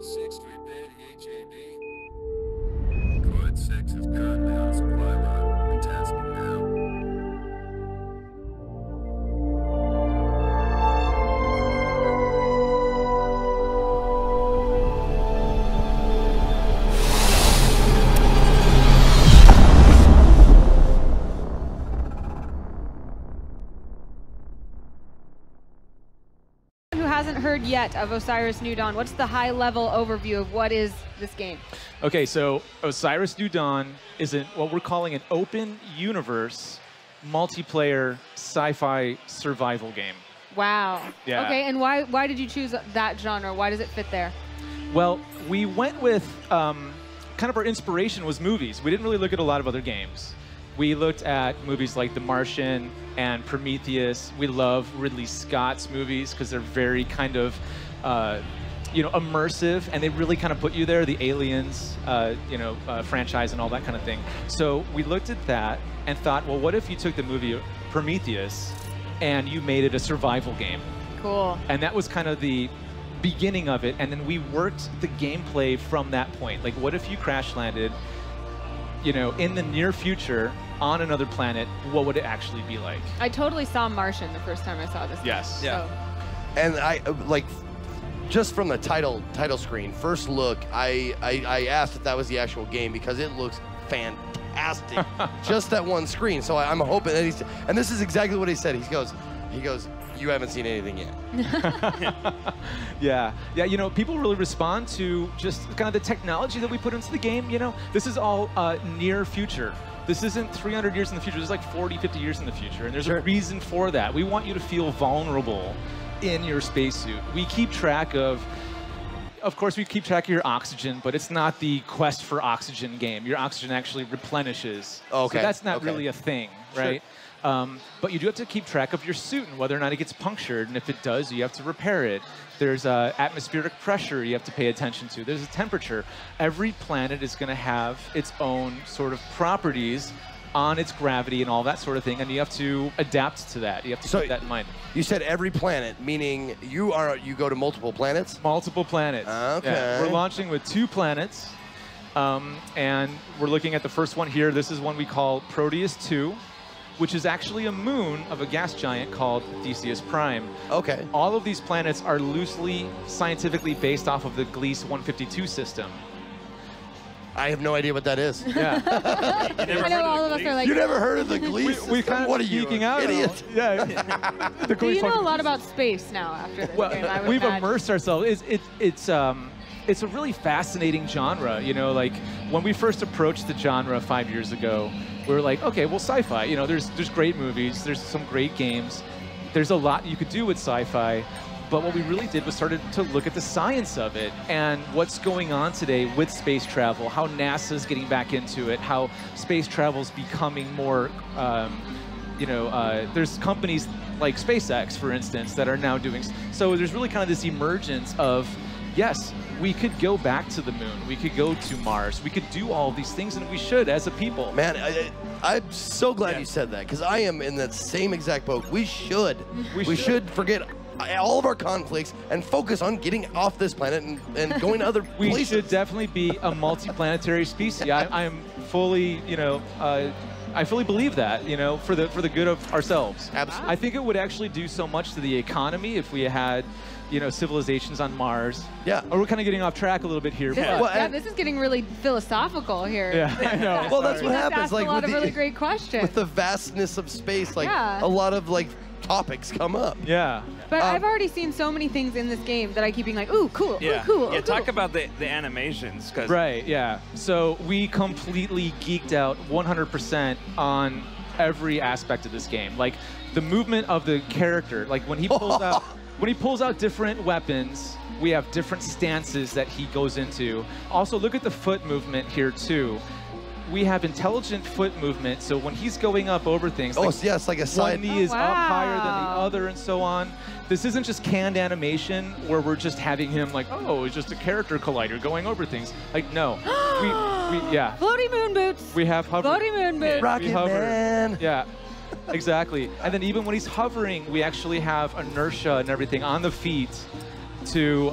6 3-bit HAB. Coed 6 is currently on supply route. Retasking now. Hasn't heard yet of Osiris New Dawn, what's the high-level overview of what is this game? Okay, so Osiris New Dawn is what we're calling an open universe multiplayer sci-fi survival game. Wow. Yeah. Okay, and why did you choose that genre? Why does it fit there? Well, we went with kind of our inspiration was movies. We didn't really look at a lot of other games. We looked at movies like The Martian and Prometheus. We love Ridley Scott's movies because they're very kind of, immersive, and they really kind of put you there. The Aliens, franchise and all that kind of thing. So we looked at that and thought, well, what if you took the movie Prometheus and you made it a survival game? Cool. And that was kind of the beginning of it, and then we worked the gameplay from that point. Like, what if you crash landed, in the near future on another planet? What would it actually be like? I totally saw Martian the first time I saw this. Yes. Game, Yeah. So. And I just from the title screen, first look, I asked if that was the actual game because it looks fantastic. Just that one screen. So I'm hoping that and this is exactly what he said. He goes, you haven't seen anything yet. Yeah, people really respond to just kind of the technology that we put into the game. This is all near future. This isn't 300 years in the future. This is like 40, 50 years in the future, and there's a reason for that. We want you to feel vulnerable in your spacesuit. We keep track of course, we keep track of your oxygen, but it's not the quest for oxygen game. Your oxygen actually replenishes. Okay. So that's not really a thing, right? But you do have to keep track of your suit and whether or not it gets punctured, and if it does, you have to repair it. There's atmospheric pressure you have to pay attention to. There's a temperature. Every planet is going to have its own sort of properties on its gravity and all that sort of thing, and you have to adapt to that. You have to keep that in mind. You said every planet, meaning you go to multiple planets? Multiple planets. Okay. Yeah. We're launching with 2 planets, and we're looking at the first one here. This is one we call Proteus 2. Which is actually a moon of a gas giant called Theseus Prime. Okay. All of these planets are loosely scientifically based off of the Gliese 152 system. I have no idea what that is. Yeah. I know all of us are like, You never heard of the Gliese system? We kind of what are you, geeking out, idiot? Yeah. do you know a lot about space now after this game? I would We've imagine. immersed ourselves. It's a really fascinating genre. Like when we first approached the genre 5 years ago, we were like, okay, well, sci-fi. There's great movies. There's some great games. There's a lot you could do with sci-fi. But what we really did was started to look at the science of it and what's going on today with space travel, how NASA's getting back into it, how space travel's becoming more, there's companies like SpaceX, for instance, that are now doing. So there's really kind of this emergence of, yes, we could go back to the moon. We could go to Mars. We could do all these things, and we should as a people. Man, I'm so glad you said that, because I am in that same exact boat. We should should forget all of our conflicts and focus on getting off this planet and going to other places. We should definitely be a multi-planetary species. I am fully, I fully believe that, for the good of ourselves. Absolutely. I think it would actually do so much to the economy if we had, civilizations on Mars. Yeah. Or we're kind of getting off track a little bit here. This is getting really philosophical here. Yeah, I know. Well, that's what happens. Asked a lot of really great questions. With the vastness of space, a lot of topics come up. Yeah. But I've already seen so many things in this game that I keep being like, ooh, cool, yeah. ooh, cool. Yeah, ooh, talk cool. about the animations. Right, yeah. So we completely geeked out 100% on every aspect of this game. Like the movement of the character, like when he pulls out different weapons, we have different stances that he goes into. Also, look at the foot movement here too. We have intelligent foot movement, so when he's going up over things, yes, like a side. One knee is up higher than the other, and so on. This isn't just canned animation where we're just having him like, oh, it's just a character collider going over things. Like, no, yeah. Floaty moon boots. We have hover. Floaty moon boots. Rocket Man. Yeah. Exactly. And then even when he's hovering, we actually have inertia and everything on the feet to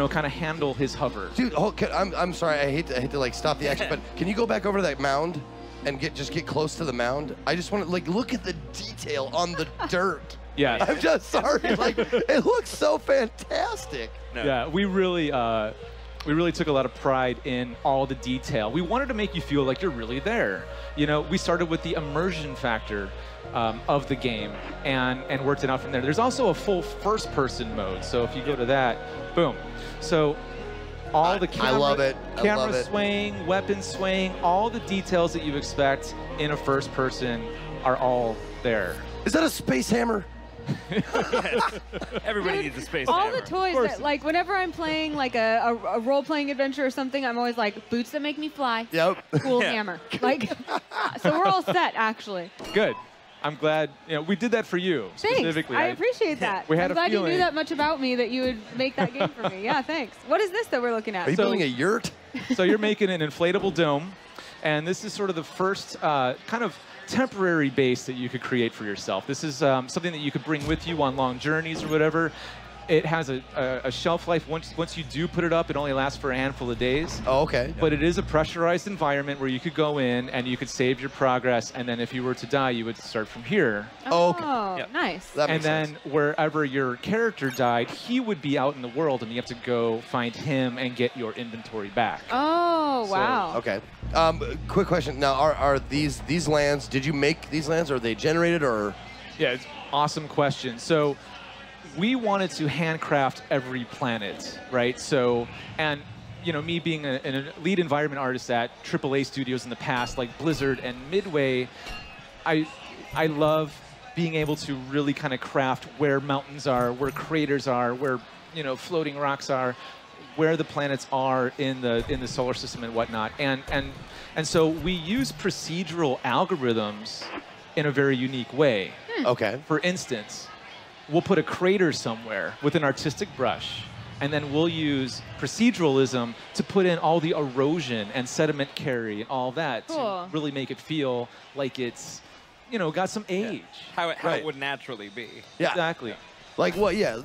kind of handle his hover. Dude, I'm sorry. I hate to like stop the action, but can you go back over to that mound and just get close to the mound? I just want to like look at the detail on the dirt. Yeah. I'm just sorry. Like it looks so fantastic. No. Yeah, we really took a lot of pride in all the detail. We wanted to make you feel like you're really there. We started with the immersion factor of the game and worked it out from there. There's also a full first-person mode. So if you go to that, boom. So all the camera, I love it. Camera swaying, weapon swaying, all the details that you expect in a first person are all there. Is that a space hammer? Everybody needs a space all hammer. the toys that, like, whenever I'm playing like a role-playing adventure or something, I'm always like, boots that make me fly. Yep. Cool hammer. Like, so we're all set, actually. Good. I'm glad we did that for you specifically. Thanks. I appreciate that. We had I'm glad you feeling. knew that much about me that you would make that game for me. Yeah, thanks. What is this that we're looking at? Are you building a yurt? So you're making an inflatable dome, and this is sort of the first kind of temporary base that you could create for yourself. This is something that you could bring with you on long journeys or whatever. It has a shelf life. Once you do put it up, it only lasts for a handful of days. Oh, okay. But it is a pressurized environment where you could go in and you could save your progress, and then if you were to die, you would start from here. Oh, okay. Yep. Nice. That And makes sense. then wherever your character died, he would be out in the world, and you have to go find him and get your inventory back. Oh, wow. Okay. Quick question. Now, are these lands? Did you make these lands? Or are they generated or? Yeah, it's awesome question. So we wanted to handcraft every planet, right? So, and me being a lead environment artist at AAA studios in the past, like Blizzard and Midway, I love being able to really kind of craft where mountains are, where craters are, where floating rocks are, where the planets are in the solar system and whatnot. And so we use procedural algorithms in a very unique way. Okay. For instance, we'll put a crater somewhere with an artistic brush, and then we'll use proceduralism to put in all the erosion and sediment carry and all that to really make it feel like it's, got some age. Yeah. How it would naturally be. Yeah. Exactly. Like what? Yeah.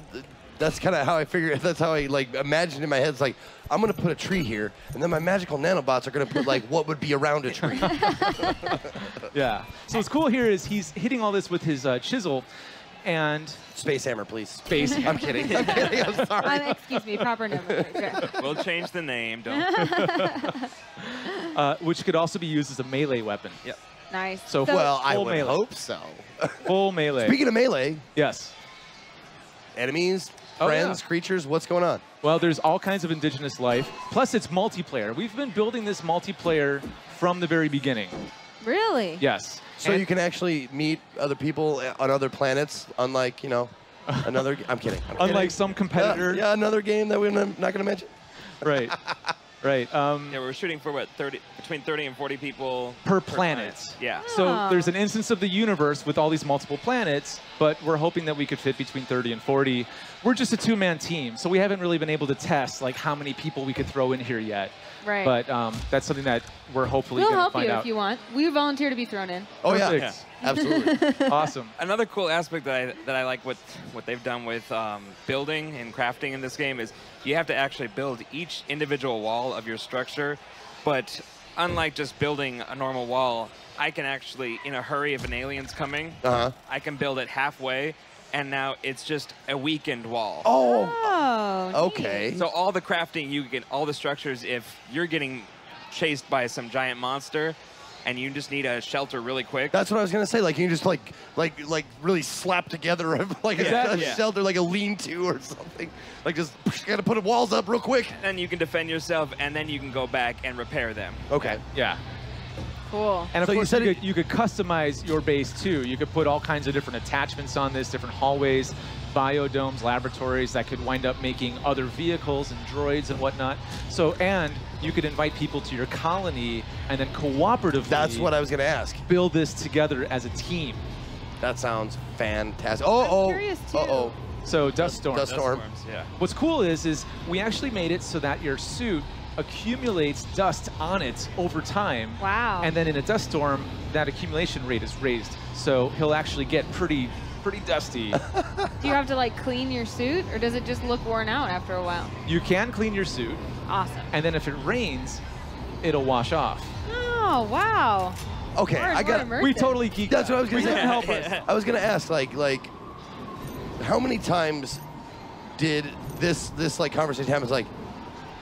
That's kind of how I figure. That's how I like imagine in my head. It's like I'm gonna put a tree here, and then my magical nanobots are gonna put like what would be around a tree. Yeah. So what's cool here is he's hitting all this with his chisel, and Space hammer, please. Space. I'm kidding. I'm kidding. I'm sorry. Excuse me, proper nomenclature. We'll change the name. Don't. Which could also be used as a melee weapon. Yep. Nice. So Well, I full would melee. hope so. Full melee. Speaking of melee, Yes. enemies, Oh, friends, yeah. creatures, what's going on? Well, there's all kinds of indigenous life. Plus, it's multiplayer. We've been building this multiplayer from the very beginning. Really? Yes. So And- you can actually meet other people on other planets, unlike, another. I'm kidding. I'm Unlike kidding. some competitor. Yeah, another game that we're not going to mention. Right. Right. Yeah, we're shooting for what, between 30 and 40 people Per planet. Yeah. So Ah. there's an instance of the universe with all these multiple planets, but we're hoping that we could fit between 30 and 40. We're just a two-man team, so we haven't really been able to test like how many people we could throw in here yet. Right. But that's something that we're hopefully We'll going to help find you out. if you want. We volunteer to be thrown in. Oh, yeah. Perfect. Absolutely. Awesome. Another cool aspect that I like what they've done with building and crafting in this game is you have to actually build each individual wall of your structure, but unlike just building a normal wall, I can actually, in a hurry, if an alien's coming, I can build it halfway, and now it's just a weakened wall. Oh, Oh, okay. neat. So all the crafting, you get all the structures, if you're getting chased by some giant monster, and you just need a shelter really quick. That's what I was gonna say. Like you just like really slap together like a Yeah. shelter, like a lean-to or something. Like just gotta put the walls up real quick. Then you can defend yourself, and then you can go back and repair them. Okay. Yeah. Cool. And of So you course, said you could customize your base too. You could put all kinds of different attachments on this, different hallways, biodomes, laboratories that could wind up making other vehicles and droids and whatnot. So, and you could invite people to your colony and then cooperatively That's what I was gonna ask. build this together as a team. That sounds fantastic. I'm curious, too. Uh-oh. So Dust Storm. Dust Storm. Storms, yeah. What's cool is we actually made it so that your suit accumulates dust on it over time. Wow. And then in a dust storm, that accumulation rate is raised. So he'll actually get pretty pretty dusty. Do you have to like clean your suit, or does it just look worn out after a while? You can clean your suit, Awesome. and then if it rains, it'll wash off. Oh wow. Okay, More- I more got. immersive. We totally geeked That's out. what I was gonna We say. couldn't help us. I was gonna ask, like, how many times did this like conversation happen? It's like,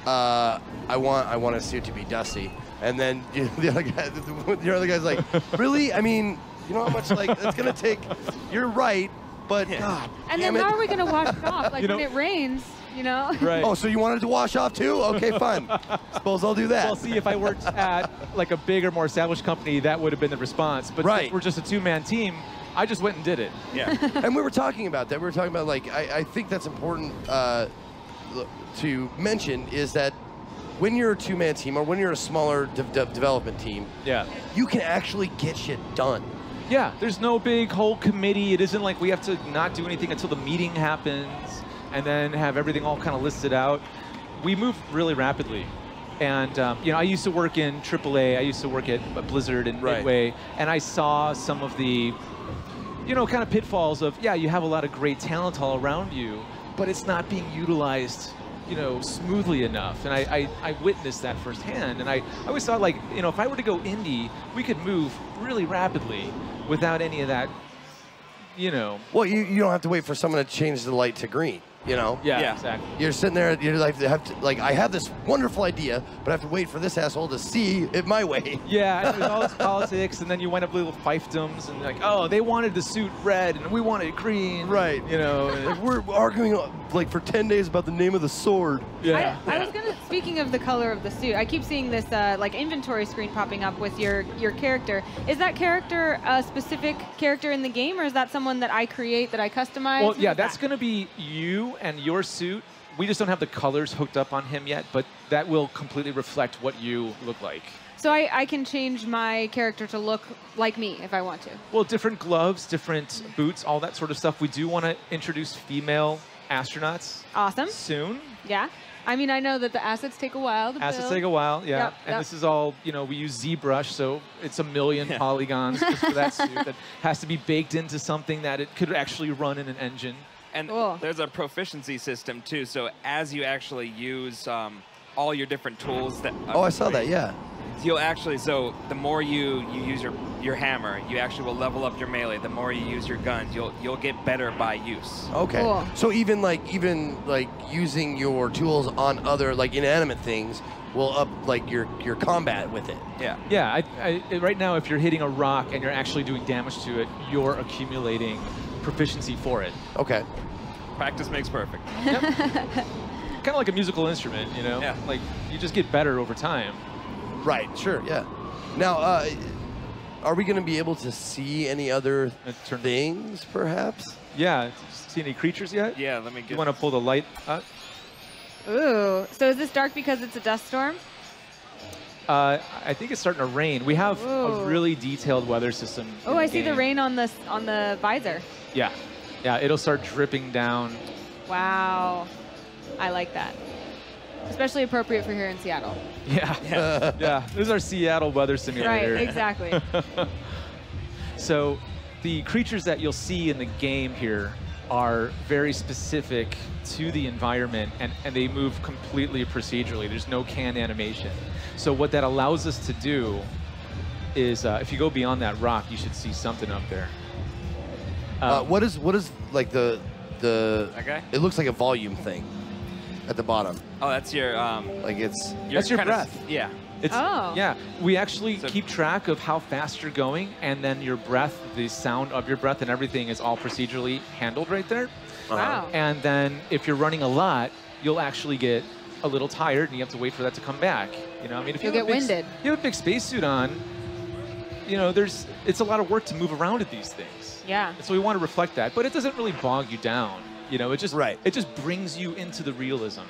I want a suit to be dusty, and then the other guy's like, really? I mean, you know how much like it's gonna take? You're right, but God. And damn then it. how are we gonna wash it off? Like You know- when it rains, you know? Right. Oh, so you wanted to wash off too? Okay, fine. Suppose I'll do that. Well, see, if I worked at like a bigger, more established company, that would have been the response. But Right. since we're just a two-man team, I just went and did it. Yeah. And we were talking about that. We were talking about like I think that's important to mention is that when you're a two-man team or when you're a smaller development team, Yeah. you can actually get shit done. Yeah, there's no big whole committee. It isn't like we have to not do anything until the meeting happens and then have everything all kind of listed out. We move really rapidly. And, you know, I used to work in AAA. I used to work at Blizzard and Right. Midway. And I saw some of the, you know, kind of pitfalls of, yeah, you have a lot of great talent all around you, but it's not being utilized, you know, smoothly enough. And I witnessed that firsthand. And I always thought, like, you know, if I were to go indie, we could move really rapidly without any of that, you know. Well, you don't have to wait for someone to change the light to green, you know? Yeah. Exactly. You're sitting there, you're like, I have this wonderful idea, but I have to wait for this asshole to see it my way. Yeah, and there's all this politics, and then you wind up with little fiefdoms, and like, oh, they wanted the suit red, and we wanted it green. Right. You know. Like, we're arguing like for 10 days about the name of the sword. Yeah. I was gonna. Speaking of the color of the suit, I keep seeing this like inventory screen popping up with your character. Is that character a specific character in the game, or is that someone that I create that I customize? Well, yeah, Who's that's that? going to be you and your suit. We just don't have the colors hooked up on him yet, but that will completely reflect what you look like. So I can change my character to look like me if I want to. Well, different gloves, different boots, all that sort of stuff. We do want to introduce female astronauts Awesome. soon. Yeah. I mean, I know that the assets take a while to Assets build. take a while, yeah. Yep, And yep. this is all, you know, we use ZBrush, so it's a million polygons just for that suit that has to be baked into something that it could actually run in an engine. And Cool. there's a proficiency system too. So as you actually use all your different tools that Oh, I saw that, yeah. you'll actually, so the more you use your hammer, you actually will level up your melee. The more you use your guns, you'll get better by use. Okay. Cool. So even like using your tools on other like inanimate things will up like your combat with it. Yeah. Yeah, right now, if you're hitting a rock and you're actually doing damage to it, you're accumulating proficiency for it. Okay. Practice makes perfect. Kind of like a musical instrument, you know? Yeah. Like, you just get better over time. Right. Sure. Yeah. Now, are we going to be able to see any other things, perhaps? Yeah, see any creatures yet? Yeah, let me You get. want to pull the light up? Ooh. So is this dark because it's a dust storm? I think it's starting to rain. We have a Ooh. really detailed weather system. Oh, in I the see the game. rain on the visor. Yeah. Yeah, it'll start dripping down. Wow. I like that. Especially appropriate for here in Seattle. Yeah. Yeah. This is our Seattle weather simulator. Right, exactly. So the creatures that you'll see in the game here are very specific to the environment, and they move completely procedurally. There's no canned animation. So what that allows us to do is, if you go beyond that rock, you should see something up there. What is like the Okay. It looks like a volume thing at the bottom. Oh, that's your Like it's That's your kinda breath. Yeah. It's, Oh. Yeah, we actually So- keep track of how fast you're going, and then your breath, the sound of your breath and everything is all procedurally handled right there. Wow. And then if you're running a lot, you'll actually get a little tired and you have to wait for that to come back. You know, I mean, if You'll you have get a big, winded. you have a big spacesuit on, you know, it's a lot of work to move around at these things. Yeah. So we want to reflect that, but it doesn't really bog you down. You know, it just Right. it just brings you into the realism.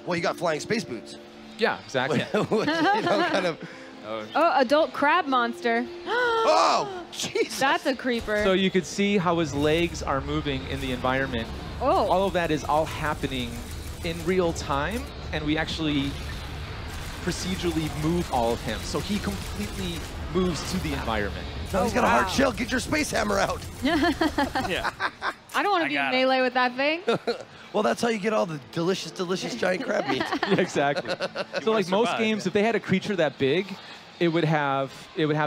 well, you got flying space boots. Yeah, exactly. You know, kind of. Oh, adult crab monster. Oh, Jesus. That's a creeper. So you could see how his legs are moving in the environment. Oh. All of that is all happening in real time, and we actually procedurally move all of him. So he completely moves to the environment. No, he's got a hard wow. shell. Get your space hammer out. Yeah. I don't want I to be in got it. melee with that thing. Well, that's how you get all the delicious, delicious giant crab meat. Yeah, exactly. So like most survive, games, yeah. if they had a creature that big, it would have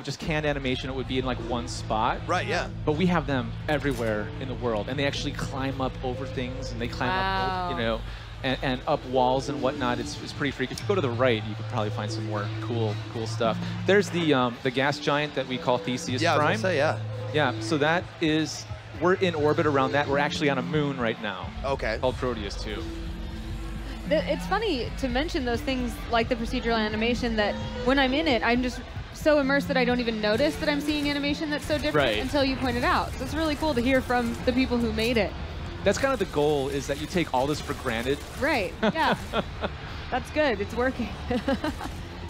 just canned animation. It would be in like one spot. Right, yeah. But we have them everywhere in the world, and they actually climb up over things, and they climb Wow. up, you know, and up walls and whatnot. It's pretty freaky. If you go to the right, you could probably find some more cool stuff. There's the gas giant that we call Theseus Yeah, I was Prime. gonna say, yeah. Yeah, so that is, we're in orbit around that. We're actually on a moon right now Okay. called Proteus 2. It's funny to mention those things like the procedural animation that when I'm in it, I'm just so immersed that I don't even notice that I'm seeing animation that's so different Right. until you point it out. So it's really cool to hear from the people who made it. That's kind of the goal, is that you take all this for granted. Right, yeah. That's good, it's working.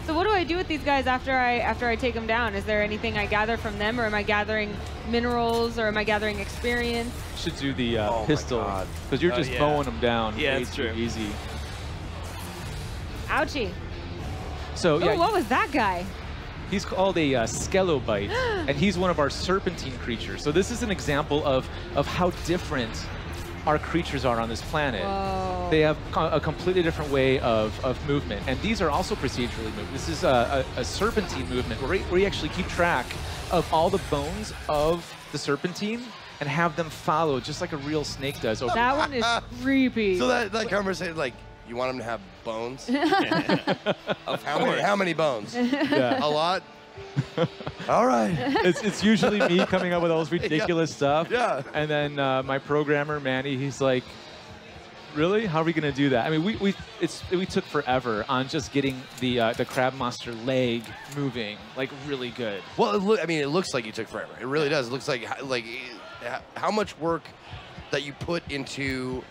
So what do I do with these guys after I take them down? Is there anything I gather from them, or am I gathering minerals, or am I gathering experience? You should do the Oh my pistol, God. because you're Oh, just yeah. mowing them down Yeah, way it's too true. easy. Ouchie. So Oh, yeah, what was that guy? he's called a Skelobite, and he's one of our Serpentine creatures. So this is an example of how different our creatures are on this planet. Whoa. They have a completely different way of movement, and these are also procedurally moved. This is a Serpentine movement where we actually keep track of all the bones of the Serpentine and have them follow just like a real snake does. Over That one is creepy. So that conversation, like, you want him to have bones? Of How course. many bones? Yeah. A lot? All right. It's usually me coming up with all this ridiculous stuff. Yeah. And then my programmer, Manny, he's like, really? How are we going to do that? I mean, we took forever on just getting the Crab Monster leg moving, like really good. Well, it looks like you took forever. It really does. It looks like how much work that you put into,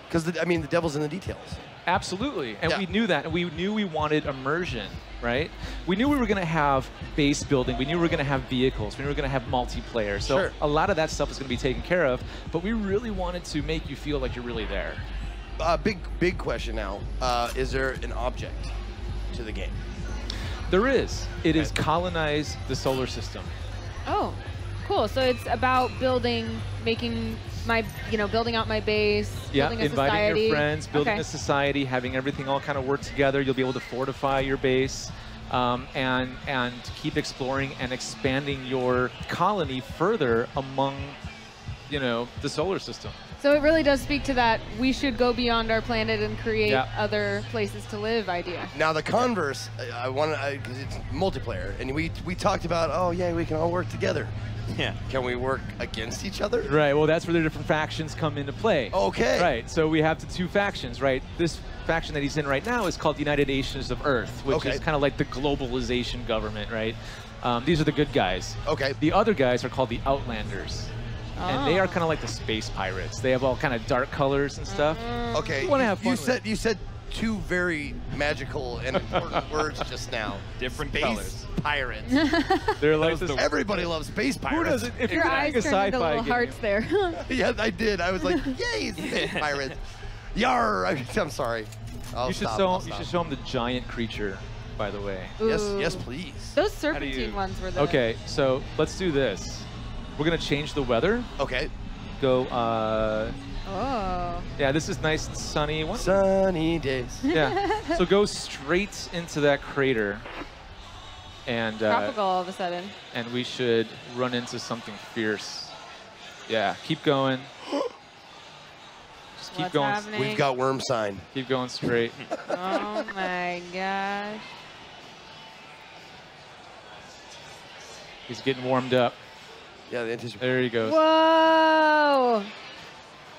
because the devil's in the details. Absolutely. And Yeah. we knew that. And we knew we wanted immersion, right? We knew we were going to have base building. We knew we were going to have vehicles. We knew we were going to have multiplayer. So Sure. a lot of that stuff is going to be taken care of. But we really wanted to make you feel like you're really there. Big question now. Is there an object to the game? There is. It is colonize the solar system. Oh, cool. So it's about building out my base, Yeah, building a inviting society. your friends, building Okay. a society, having everything all kind of work together. You'll be able to fortify your base and keep exploring and expanding your colony further among, the solar system. So it really does speak to that we should go beyond our planet and create Yeah. other places to live idea. Now the converse, I want to, because it's multiplayer, and we talked about, oh yeah, we can all work together. Yeah. Can we work against each other? Right, well, that's where the different factions come into play. Okay. Right, so we have the two factions, right? This faction that he's in right now is called the United Nations of Earth, which Okay. is kind of like the globalization government, right? These are the good guys. Okay. The other guys are called the Outlanders. And they are Oh. kind of like the space pirates. They have all kind of dark colors and stuff. Okay. You wanna have fun you with said you said two very magical and important words just now. Different Space colors. pirates. They're like was this. the- Everybody loves space pirates. Who doesn't? If Your you're eyes playing a turned into sci-fi little game, hearts there. Yeah, I did. I was like, yay, space pirates. Yar! I'm sorry. I'll you should stop, show I'll him. You stop. should show him the giant creature, by the way. Yes, Ooh. yes, please. Those do serpentine you- ones were the Okay, so let's do this. We're gonna change the weather. Okay. Go. Oh. Yeah, this is nice and sunny. What? Sunny days. Yeah. So go straight into that crater, and Tropical all of a sudden. and we should run into something fierce. Yeah. Keep going. Just keep What's going. happening? We've got Wormsign. Keep going straight. Oh my gosh. He's getting warmed up. Yeah, the anticipation. There he goes. Whoa.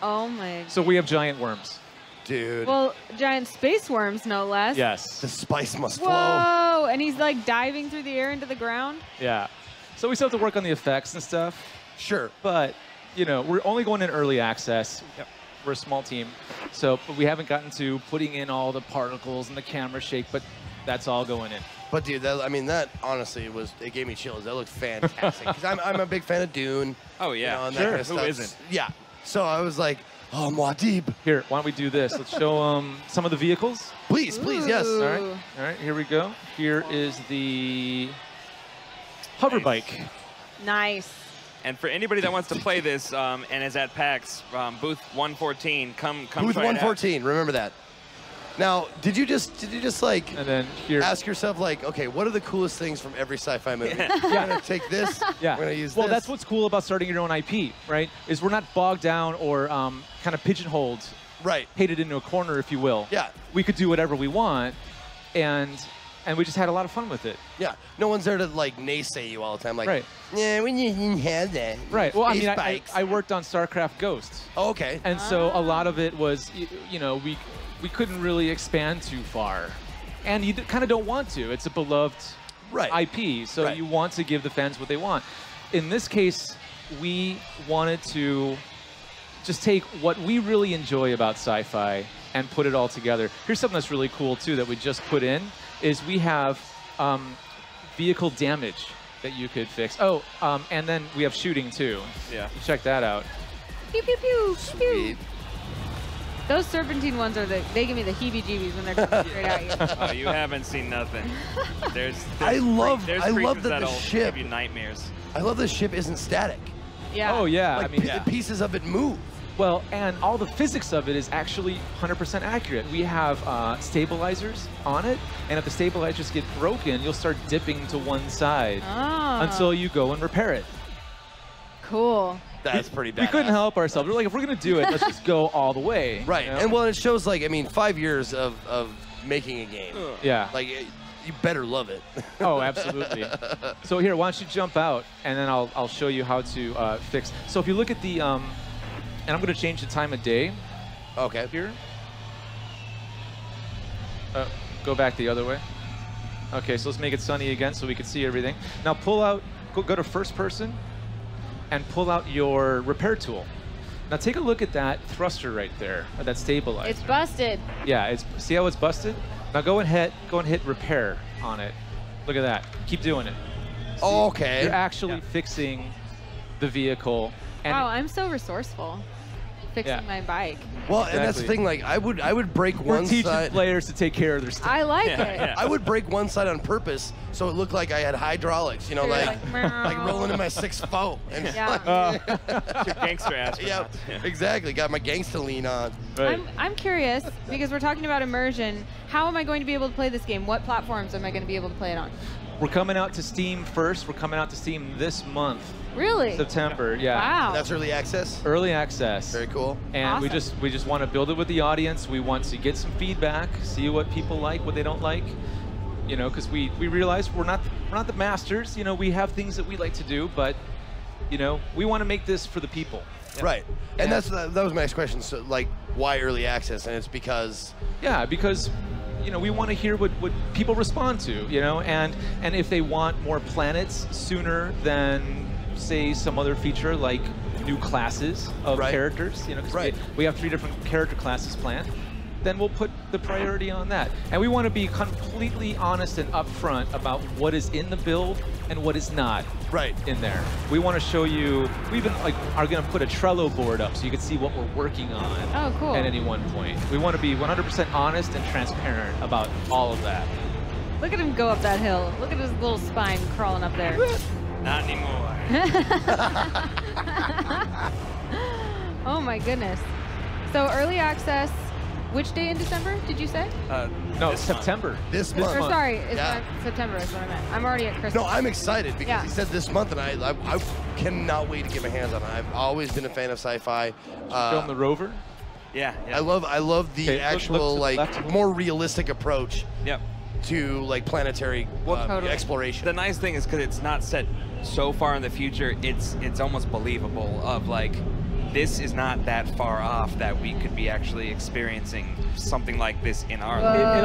Oh my. So we have giant worms. Dude, Well, giant space worms, no less. Yes. the spice must flow. Whoa! And he's like diving through the air into the ground. Yeah. So we still have to work on the effects and stuff, Sure. but we're only going in early access. Yep. We're a small team, but we haven't gotten to putting in all the particles and the camera shake, but that's all going in. But dude, that honestly it gave me chills. That looked fantastic. Because I'm a big fan of Dune. Oh yeah. And that Sure. kind of Who stuff. isn't? Yeah. So I was like, oh, Muad'Dib. Here, why don't we do this? Let's show some of the vehicles. Please, yes. Ooh. All right, here we go. Here is the hover Nice. bike. Nice. And for anybody that wants to play this and is at PAX, booth 114, come Booth try it out. 114. Remember that. Now, did you just like And then here. ask yourself like, okay, what are the coolest things from every sci-fi movie? Yeah. We're gonna take this. Yeah. We're gonna use well, this. that's what's cool about starting your own IP, right? Is we're not bogged down or kind of pigeonholed, right. painted into a corner, if you will. Yeah. We could do whatever we want, and we just had a lot of fun with it. Yeah. No one's there to like naysay you all the time. Like, Right. yeah, we didn't have that. Right. Well, I Space mean, bikes. I worked on StarCraft Ghosts, Oh, okay. and so a lot of it was, you know, we couldn't really expand too far, and you kind of don't want to. It's a beloved Right. IP, so Right. you want to give the fans what they want. In this case, we wanted to just take what we really enjoy about sci-fi and put it all together. Here's something that's really cool too that we just put in, is we have vehicle damage that you could fix. Oh, and then we have shooting too. Yeah. Check that out. Pew pew pew. Pew, pew. Sweet. Those Serpentine ones are they give me the heebie-jeebies when they're coming straight at you. Oh, you haven't seen nothing. There's I love there's that creatures the that'll ship. give you nightmares. I love the ship isn't static. Yeah. Oh yeah, Like I mean, the pieces of it move. well, and all the physics of it is actually 100% accurate. We have stabilizers on it, and if the stabilizers get broken, you'll start dipping to one side Oh. until you go and repair it. Cool. That's pretty bad. We couldn't help ourselves. We're like, if we're gonna do it, let's just go all the way. Right. you know? And well, it shows like, I mean, 5 years of making a game. Yeah. Like, you better love it. Oh, absolutely. So here, why don't you jump out, and then I'll show you how to fix. So if you look at the, and I'm going to change the time of day Okay. here. Go back the other way. Okay, so let's make it sunny again so we can see everything. Now pull out, go to first person, and pull out your repair tool. Now take a look at that thruster right there, or that stabilizer. It's busted. Yeah, see how it's busted? Now go and hit repair on it. Look at that. Keep doing it. Oh, okay. You're actually fixing the vehicle. And Wow, I'm so resourceful. Fixing Yeah. my bike. Well, and that's the Exactly. thing. Like, I would break we're one teaching side. players to take care of their stuff. I like Yeah, it. yeah. I would break one side on purpose so it looked like I had hydraulics. You know, So you're like like, rolling in my 6'4". And Yeah. Your gangster yeah, astronaut. exactly. Got my gangsta lean on. Right. I'm curious because we're talking about immersion. How am I going to be able to play this game? What platforms am I going to be able to play it on? We're coming out to Steam first. We're coming out to Steam this month, Really? September. Yeah. Wow. And that's early access. Early access. Very cool. And we Awesome. just want to build it with the audience. We want to get some feedback, see what people like, what they don't like. You know, because we realize we're not the masters. You know, we have things that we like to do, but you know, we want to make this for the people. Right. And Yeah. that was my next question. So, like, why early access? And it's because. Yeah, because you know we want to hear what people respond to. You know, and if they want more planets sooner than say some other feature like new classes of Right. characters. You know, 'cause Right. we have 3 different character classes planned. Then we'll put the priority on that. And we want to be completely honest and upfront about what is in the build and what is not Right. in there. We want to show you, we even like are going to put a Trello board up so you can see what we're working on Oh, cool. at any one point. We want to be 100% honest and transparent about all of that. Look at him go up that hill. Look at his little spine crawling up there. Not anymore. Oh my goodness. So early access, which day in December did you say? No, This month. September. This This month. Or month. sorry, it's Yeah. not September is what I meant. I'm already at Christmas. No, I'm excited because Yeah. he said this month, and I cannot wait to get my hands on it. I've always been a fan of sci-fi. Film the rover. Yeah, yeah. I love the Okay, look to actual the like left. more realistic approach Yep. to like planetary Totally. exploration. The nice thing is because it's not set so far in the future, it's almost believable of like, this is not that far off that we could be actually experiencing something like this in our life.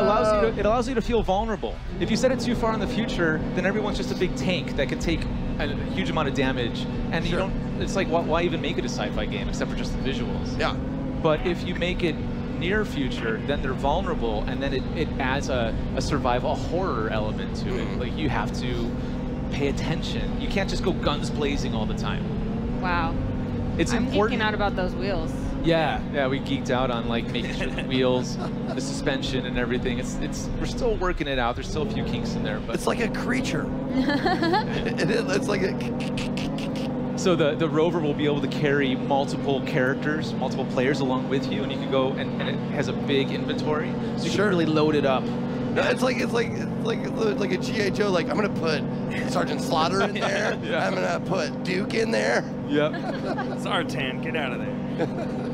It allows you to feel vulnerable. If you set it too far in the future, then everyone's just a big tank that can take a huge amount of damage, and you Sure. don't. It's like why even make it a sci-fi game except for just the visuals? Yeah. But if you make it near future, then they're vulnerable, and then it adds a survival horror element to it. Like you have to pay attention. You can't just go guns blazing all the time. Wow. It's I'm important. geeking out about those wheels. Yeah, we geeked out on like making sure the wheels, the suspension, and everything. We're still working it out. There's still a few kinks in there, but It's like a creature. It's like a. so the rover will be able to carry multiple characters, multiple players along with you, and you can go and it has a big inventory, so you Sure. can really load it up. Yeah, it's like a GI Joe. Like I'm gonna put Sergeant Slaughter in there. Yeah. I'm gonna put Duke in there. Yep. Zartan, get out of there.